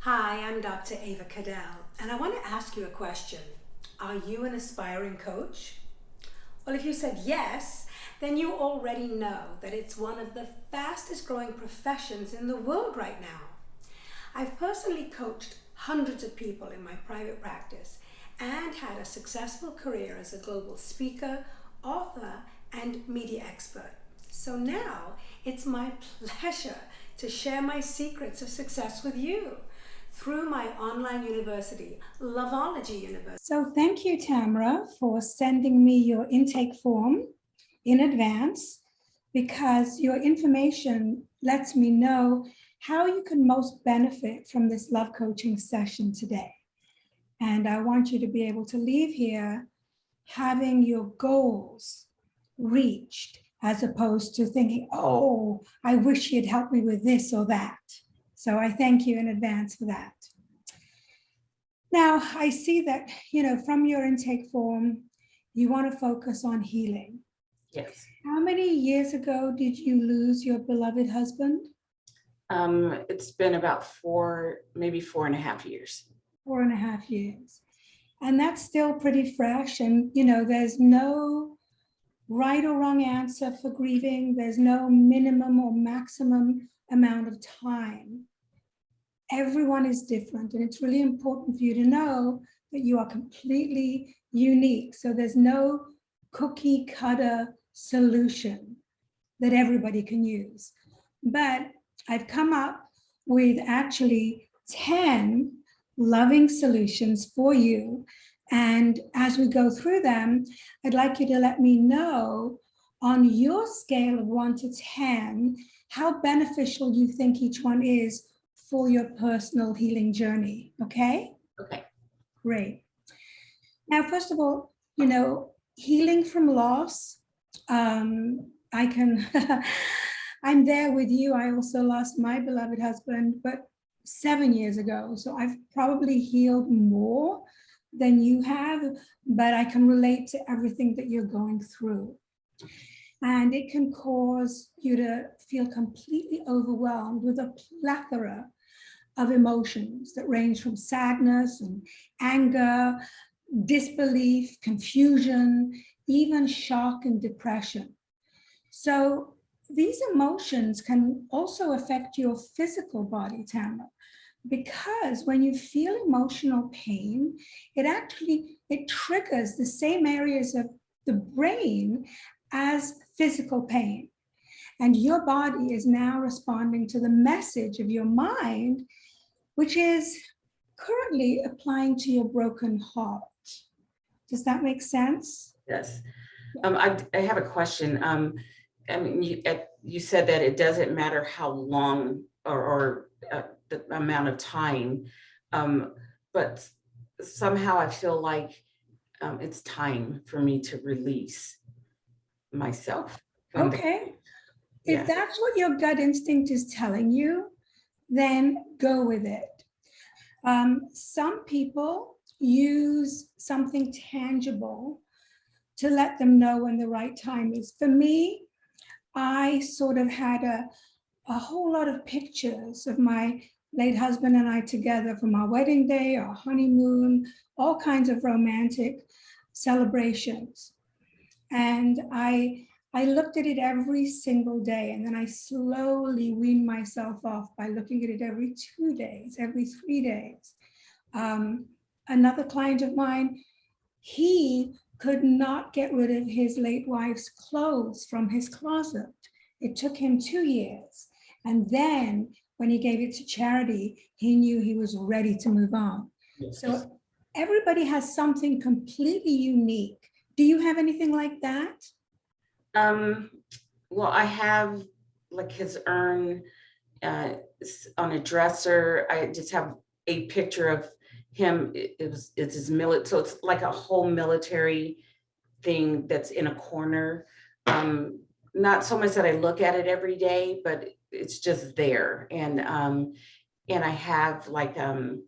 Hi, I'm Dr. Ava Cadell, and I want to ask you a question. Are you an aspiring coach? Well, if you said yes, then you already know that it's one of the fastest growing professions in the world right now. I've personally coached hundreds of people in my private practice and had a successful career as a global speaker, author, and media expert. So now it's my pleasure to share my secrets of success with you through my online university, Loveology University. So thank you, Tamara, for sending me your intake form in advance, because your information lets me know how you can most benefit from this love coaching session today. And I want you to be able to leave here having your goals reached, as opposed to thinking, oh, I wish you'd help me with this or that. So I thank you in advance for that. Now, I see that, from your intake form, you want to focus on healing. Yes. How many years ago did you lose your beloved husband? It's been about maybe 4.5 years. 4.5 years. And that's still pretty fresh. And, there's no right or wrong answer for grieving. There's no minimum or maximum amount of time. Everyone is different. And it's really important for you to know that you are completely unique. So there's no cookie cutter solution that everybody can use. But I've come up with actually 10 loving solutions for you. And as we go through them, I'd like you to let me know on your scale of 1 to 10, how beneficial you think each one is for your personal healing journey. Okay? Okay. Great. Now, first of all, healing from loss, I can, I'm there with you. I also lost my beloved husband, but 7 years ago. So I've probably healed more than you have, but I can relate to everything that you're going through. And it can cause you to feel completely overwhelmed with a plethora of emotions that range from sadness and anger, disbelief, confusion, even shock and depression. So these emotions can also affect your physical body, Tamara, because when you feel emotional pain, it triggers the same areas of the brain as physical pain. And your body is now responding to the message of your mind, which is currently applying to your broken heart. Does that make sense? Yes. I have a question. You said that it doesn't matter how long or the amount of time, but somehow I feel like it's time for me to release myself. Okay. If that's what your gut instinct is telling you, then go with it. Some people use something tangible to let them know when the right time is. For me, I sort of had a whole lot of pictures of my late husband and I together from our wedding day, our honeymoon, all kinds of romantic celebrations. And I looked at it every single day, and then I slowly weaned myself off by looking at it every 2 days, every 3 days. Another client of mine, he could not get rid of his late wife's clothes from his closet. It took him 2 years. And then when he gave it to charity, he knew he was ready to move on. Yes. So everybody has something completely unique. Do you have anything like that? Well, I have like his urn on a dresser. I just have a picture of him. It's his military, so it's like a whole military thing that's in a corner. Not so much that I look at it every day, but it's just there. And I have like a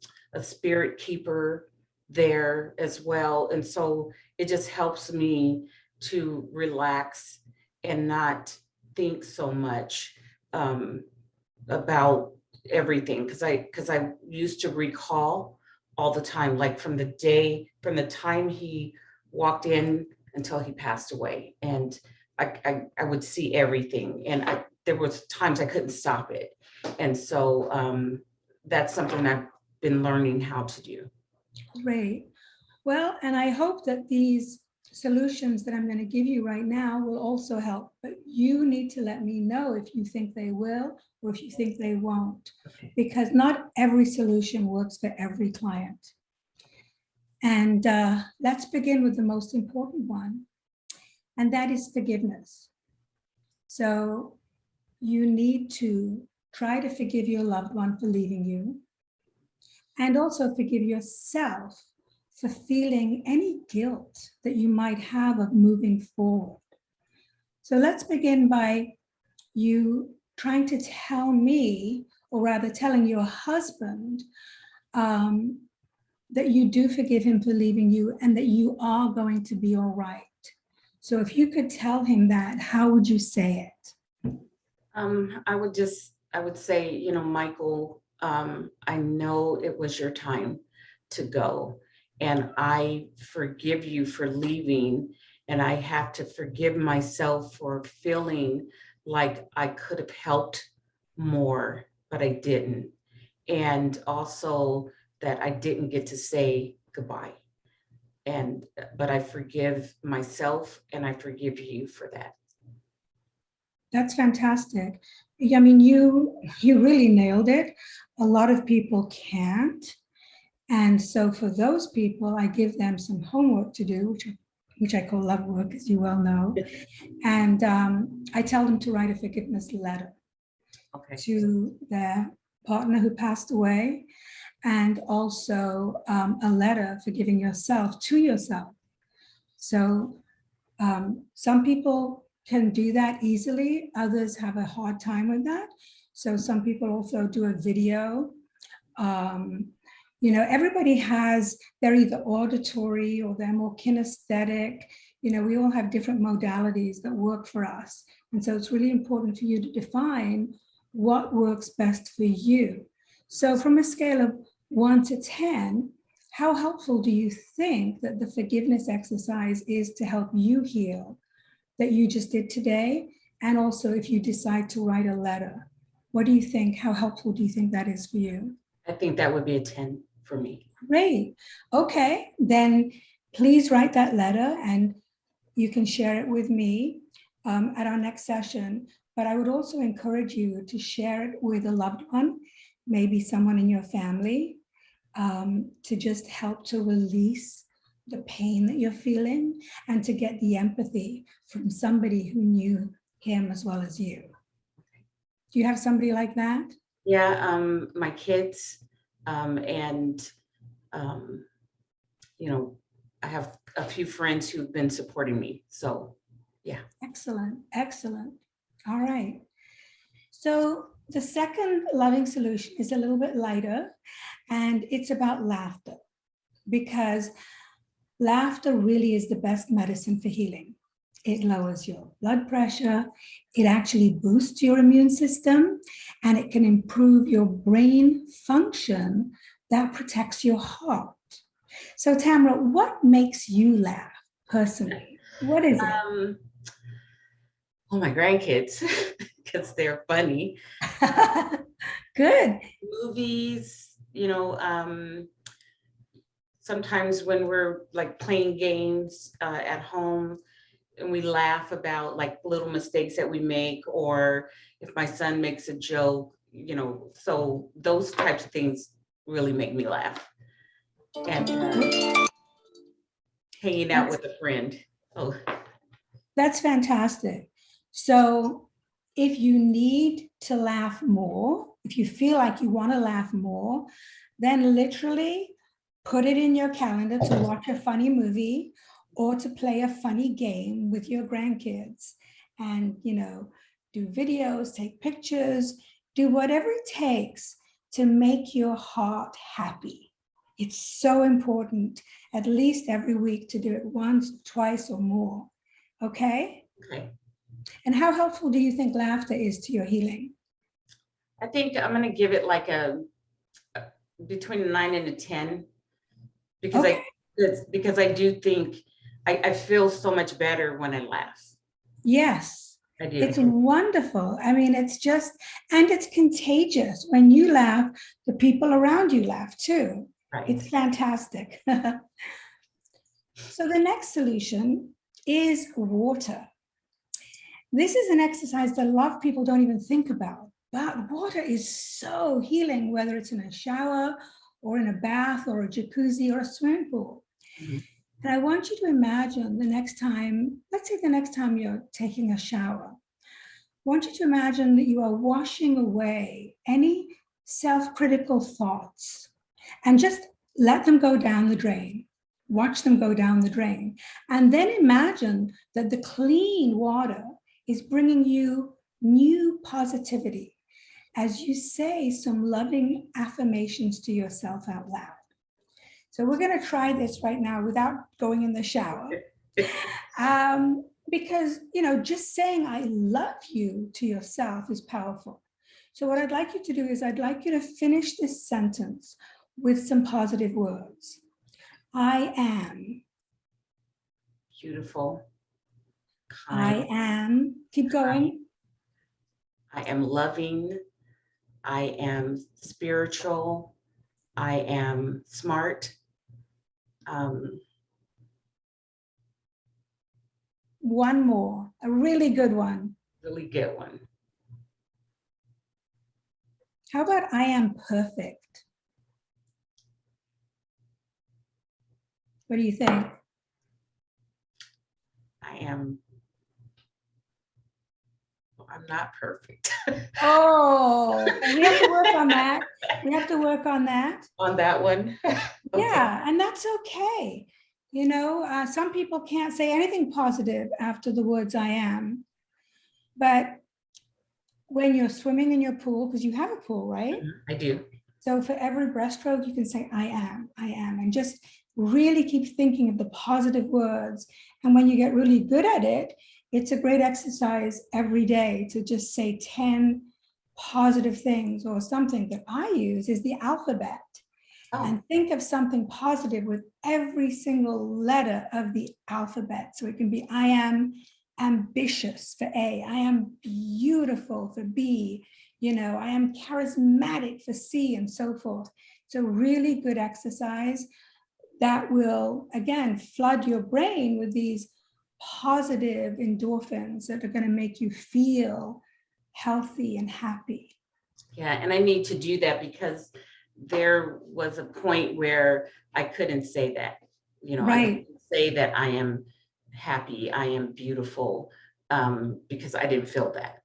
spirit keeper there as well. And so it just helps me to relax and not think so much about everything, because I used to recall all the time, like from the time he walked in until he passed away. And I would see everything, and there was times I couldn't stop it. And so that's something I've been learning how to do. Great. Well, and I hope that these solutions that I'm going to give you right now will also help, but you need to let me know if you think they will or if you think they won't, Okay. because not every solution works for every client. And let's begin with the most important one, and that is forgiveness. So you need to try to forgive your loved one for leaving you, and also forgive yourself for feeling any guilt that you might have of moving forward. So let's begin by you trying to tell me, or rather telling your husband, that you do forgive him for leaving you and that you are going to be all right. So if you could tell him that, how would you say it? I would say, Michael, I know it was your time to go, and I forgive you for leaving, and I have to forgive myself for feeling like I could have helped more, but I didn't. And also that I didn't get to say goodbye. But I forgive myself and I forgive you for that. That's fantastic. I mean, you really nailed it. A lot of people can't. And so for those people, I give them some homework to do, which I call love work, as you well know. And I tell them to write a forgiveness letter to their partner who passed away, and also a letter forgiving yourself to yourself. So some people can do that easily. Others have a hard time with that. So some people also do a video. Everybody has, they're either auditory or they're more kinesthetic. We all have different modalities that work for us. And so it's really important for you to define what works best for you. So from a scale of 1 to 10, how helpful do you think that the forgiveness exercise is to help you heal that you just did today? And also if you decide to write a letter, what do you think? How helpful do you think that is for you? I think that would be a 10 for me. Great. Okay, then please write that letter and you can share it with me at our next session. But I would also encourage you to share it with a loved one, maybe someone in your family, to just help to release the pain that you're feeling and to get the empathy from somebody who knew him as well as you. Do you have somebody like that? Yeah, my kids, and I have a few friends who've been supporting me. So, yeah. Excellent, excellent. All right. So the second loving solution is a little bit lighter, and it's about laughter, because laughter really is the best medicine for healing. It lowers your blood pressure, it actually boosts your immune system, and it can improve your brain function that protects your heart. So Tamara, what makes you laugh personally? What is it? Oh, my grandkids, because they're funny. Good. Movies, sometimes when we're like playing games at home and we laugh about like little mistakes that we make, or if my son makes a joke, so those types of things really make me laugh. And hanging out with a friend. Oh, that's fantastic. So if you need to laugh more, if you feel like you want to laugh more, then literally put it in your calendar to watch a funny movie or to play a funny game with your grandkids, and do videos, take pictures, do whatever it takes to make your heart happy. It's so important, at least every week, to do it once, twice, or more. Okay? okay. And how helpful do you think laughter is to your healing? I think I'm gonna give it like between a 9 and a 10. Because Okay. because I do think I feel so much better when I laugh. Yes, I do. it's wonderful. I mean, it's just, and it's contagious. When you laugh, the people around you laugh too. Right. It's fantastic. So the next solution is water. This is an exercise that a lot of people don't even think about, but water is so healing, whether it's in a shower or in a bath or a jacuzzi or a swimming pool. Mhm. And I want you to imagine the next time, let's say the next time you're taking a shower, I want you to imagine that you are washing away any self-critical thoughts and just let them go down the drain. Watch them go down the drain. And then imagine that the clean water is bringing you new positivity as you say some loving affirmations to yourself out loud. So we're going to try this right now without going in the shower. Because, you know, just saying I love you to yourself is powerful. So what I'd like you to do is I'd like you to finish this sentence with some positive words. I am. Beautiful. I Kind. am. Keep going. I am loving. I am spiritual. I am smart. One more, a really good one. Really good one. How about I am perfect? What do you think? I'm not perfect. Oh, we have to work on that. We have to work on that. On that one. Okay. Yeah, and that's okay. You know, some people can't say anything positive after the words I am. But when you're swimming in your pool, because you have a pool, right? I do. So for every breaststroke, you can say, I am, and just really keep thinking of the positive words. And when you get really good at it, it's a great exercise every day to just say 10 positive things, or something that I use is the alphabet. Oh. And think of something positive with every single letter of the alphabet. So it can be, I am ambitious for A, I am beautiful for B, you know, I am charismatic for C, and so forth. It's a really good exercise that will, again, flood your brain with these positive endorphins that are going to make you feel healthy and happy. Yeah, and I need to do that because there was a point where I couldn't say that. You know, I Right. couldn't say that I am happy, I am beautiful, because I didn't feel that.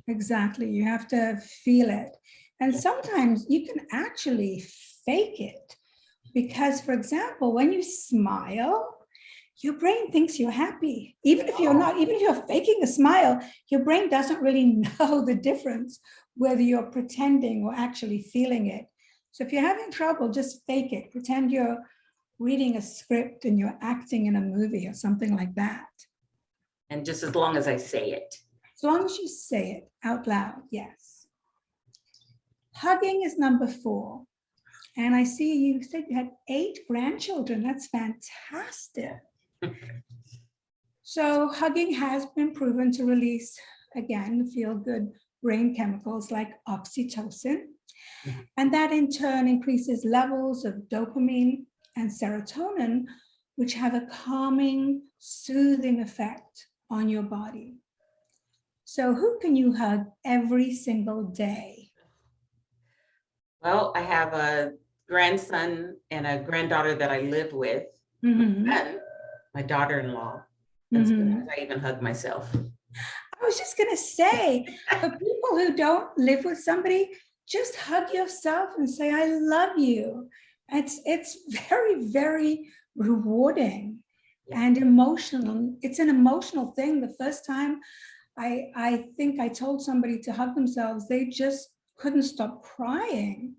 Exactly. You have to feel it. And sometimes you can actually fake it. Because, for example, when you smile, your brain thinks you're happy. Even if you're not, even if you're faking a smile, your brain doesn't really know the difference whether you're pretending or actually feeling it. So if you're having trouble, just fake it. Pretend you're reading a script and you're acting in a movie or something like that. And just as long as I say it. As long as you say it out loud, yes. Hugging is number 4. And I see you said you had 8 grandchildren. That's fantastic. So hugging has been proven to release, again, feel-good brain chemicals like oxytocin. And that in turn increases levels of dopamine and serotonin, which have a calming, soothing effect on your body. So who can you hug every single day? Well, I have a grandson and a granddaughter that I live with, Mm-hmm. and my daughter-in-law. And sometimes I even hug myself. I was just going to say, for people who don't live with somebody, just hug yourself and say, I love you. It's very, very rewarding and emotional. It's an emotional thing. The first time I think I told somebody to hug themselves, they just couldn't stop crying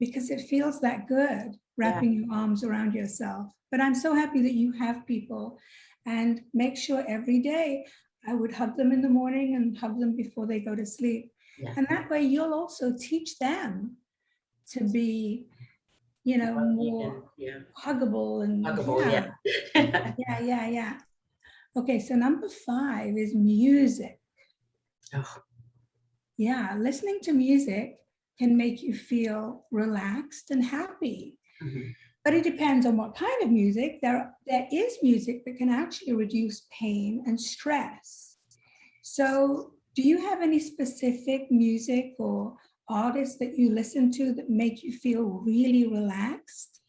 because it feels that good wrapping your arms around yourself. But I'm so happy that you have people, and make sure every day I would hug them in the morning and hug them before they go to sleep. Yeah. And that way you'll also teach them to be, more Yeah. huggable and Huggable, yeah, yeah. yeah. Okay, so number 5 is music. Oh, Yeah, listening to music can make you feel relaxed and happy. mhm. But it depends on what kind of music. There is music that can actually reduce pain and stress. So, do you have any specific music or artists that you listen to that make you feel really relaxed?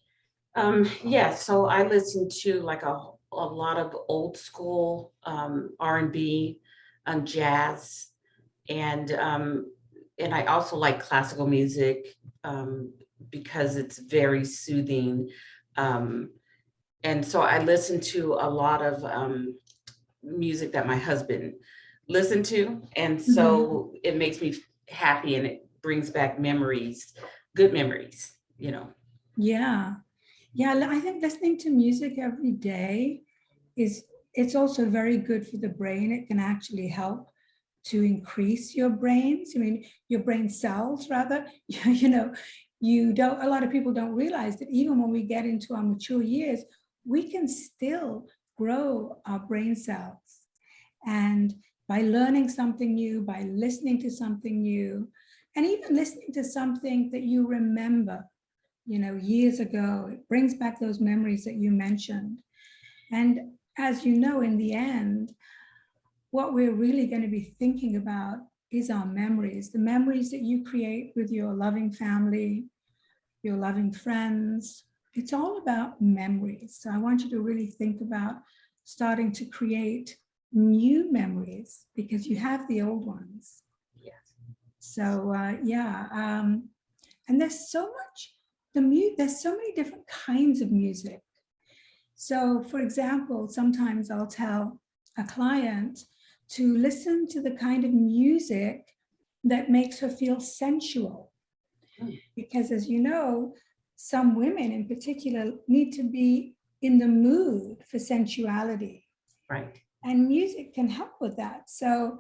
Yeah, so I listen to like a lot of old school R&B, jazz, and I also like classical music because it's very soothing. Um, and so I listen to a lot of music that my husband listened to, and Mhm. so it makes me happy and it brings back memories, good memories, you know. Yeah. Yeah, I think listening to music every day is it's also very good for the brain. It can actually help to increase your brains. I mean, your brain cells rather. You don't a lot of people don't realize that even when we get into our mature years, we can still grow our brain cells. And by learning something new, by listening to something new, and even listening to something that you remember, years ago, it brings back those memories that you mentioned. And as you know, in the end, what we're really going to be thinking about is our memories, the memories that you create with your loving family, your loving friends. It's all about memories. So I want you to really think about starting to create new memories because you have the old ones. Yes. So and there's so many different kinds of music. So, for example, sometimes I'll tell a client to listen to the kind of music that makes her feel sensual. Mm. Because, as you know, some women in particular need to be in the mood for sensuality, Right. and music can help with that. So,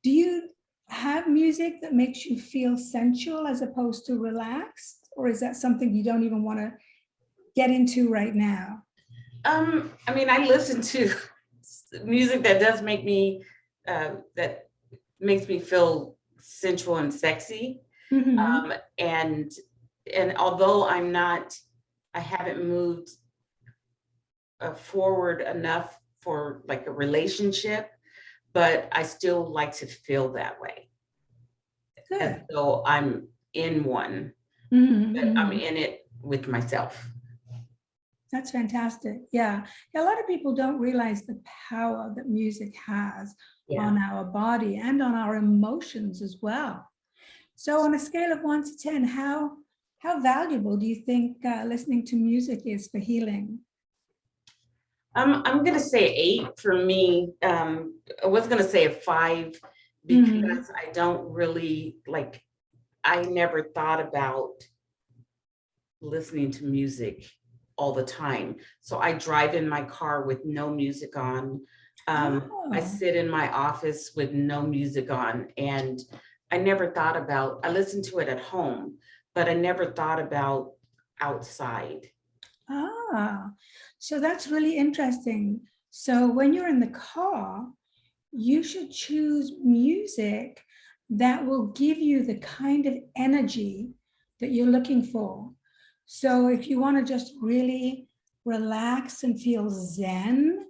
do you have music that makes you feel sensual as opposed to relaxed? Or is that something you don't even want to get into right now? I mean, I listen to music that does make me that makes me feel sensual and sexy. Mm-hmm. Um, and and although I haven't moved forward enough for like a relationship, but I still like to feel that way. As Good. though I'm in one, that I'm Mm-hmm. in it with myself. That's fantastic. Yeah. A lot of people don't realize the power that music has Yeah. on our body and on our emotions as well. So, on a scale of 1 to 10, how valuable do you think listening to music is for healing? I'm gonna say 8 for me. I was gonna say a 5 Mm-hmm. because I don't really like. I never thought about listening to music all the time. So I drive in my car with no music on. I Oh, sit in my office with no music on, and I never thought about. I listen to it at home, but I never thought about outside. ah, so that's really interesting. So, when you're in the car, you should choose music that will give you the kind of energy that you're looking for. So if you want to just really relax and feel zen,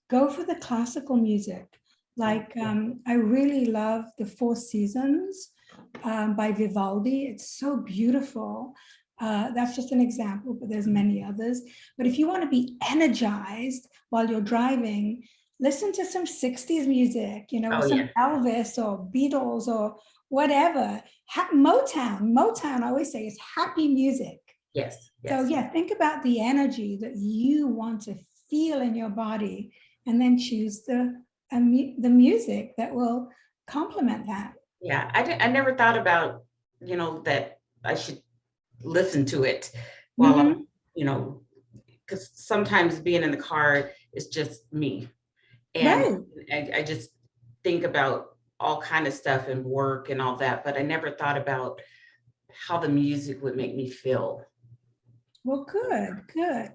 go for the classical music. Like Okay. I really love The Four Seasons by Vivaldi. It's so beautiful. That's just an example, but there's many others. But if you want to be energized while you're driving, listen to some 60s music, Oh some yeah. Elvis or Beatles or whatever. Motown, I always say, is happy music. Yes. So Yes. yeah, think about the energy that you want to feel in your body, and then choose the music that will complement that. Yeah. I never thought about that I should listen to it while I'm Mm-hmm. because sometimes being in the car is just me. And Right. I just think about all kind of stuff and work and all that, but I never thought about how the music would make me feel. Well, good, good.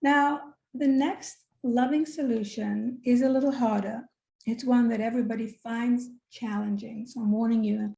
Now, the next loving solution is a little harder. It's one that everybody finds challenging. So I'm warning you,